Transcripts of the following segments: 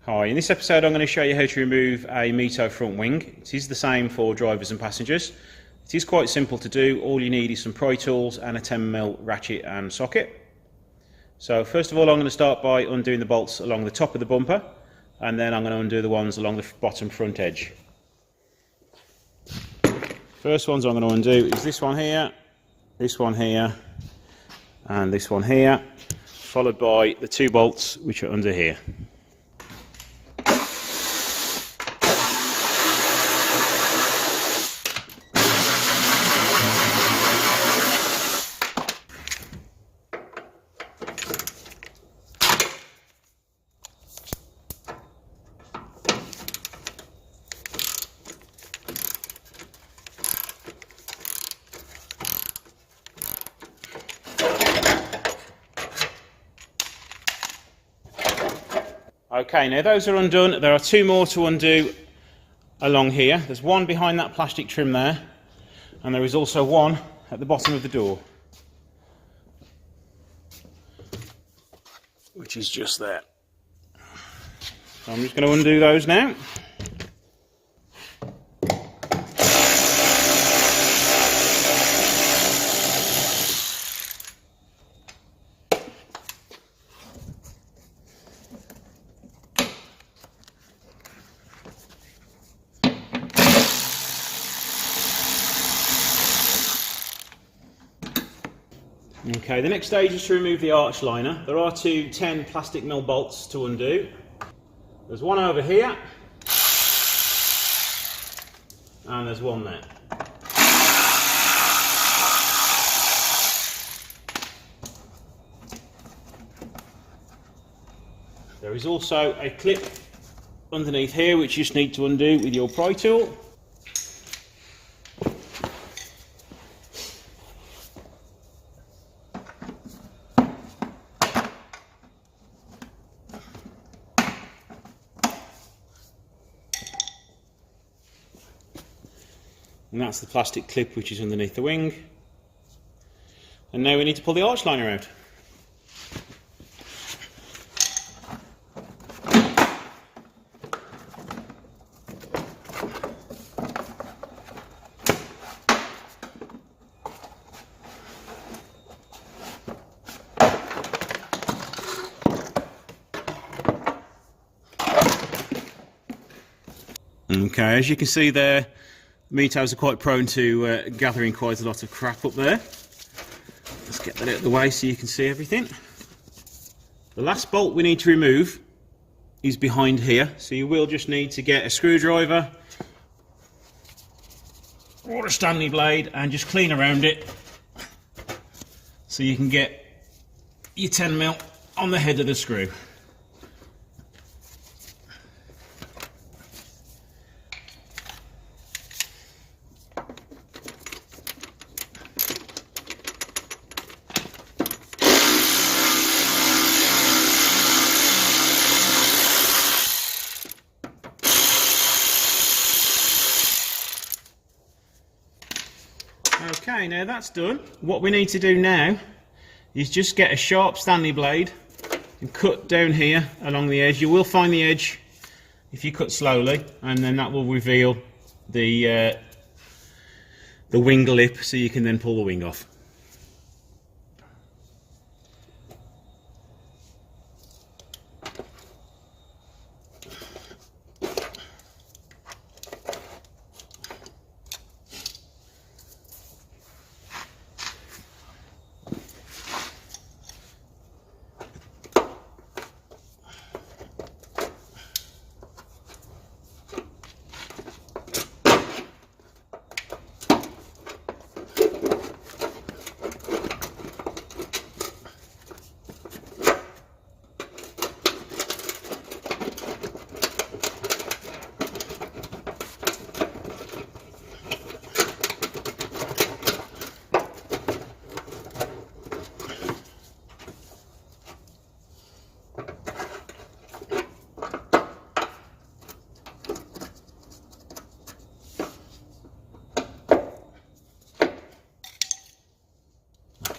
Hi, in this episode I'm going to show you how to remove a Mito front wing. It is the same for drivers and passengers. It is quite simple to do. All you need is some pry tools and a 10mm ratchet and socket. So first of all I'm going to start by undoing the bolts along the top of the bumper, and then I'm going to undo the ones along the bottom front edge. First ones I'm going to undo is this one here, and this one here, followed by the two bolts which are under here. Okay, now those are undone. There are two more to undo along here. There's one behind that plastic trim there, and there is also one at the bottom of the door, which is just there. So I'm just going to undo those now. Okay, the next stage is to remove the arch liner. There are two 10 plastic mil bolts to undo. There's one over here, and there's one there. There is also a clip underneath here which you just need to undo with your pry tool. And that's the plastic clip which is underneath the wing. And now we need to pull the arch liner out. Okay, as you can see there, Mitos are quite prone to gathering quite a lot of crap up there. Let's get that out of the way so you can see everything. The last bolt we need to remove is behind here, so you will just need to get a screwdriver or a Stanley blade and just clean around it so you can get your 10mm on the head of the screw. Okay, now that's done. What we need to do now is just get a sharp Stanley blade and cut down here along the edge. You will find the edge if you cut slowly, and then that will reveal the wing lip, so you can then pull the wing off.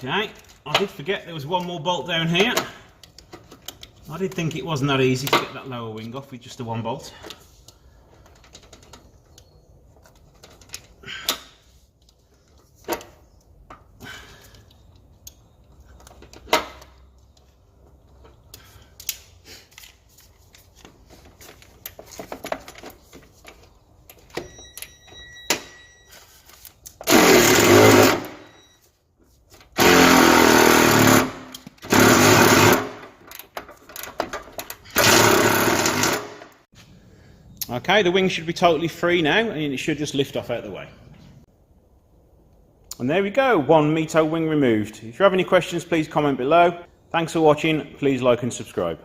Okay, I did forget there was one more bolt down here. I did think it wasn't that easy to get that lower wing off with just the one bolt. Okay, the wing should be totally free now, and it should just lift off out of the way. And there we go, one Mito wing removed. If you have any questions, please comment below. Thanks for watching, please like and subscribe.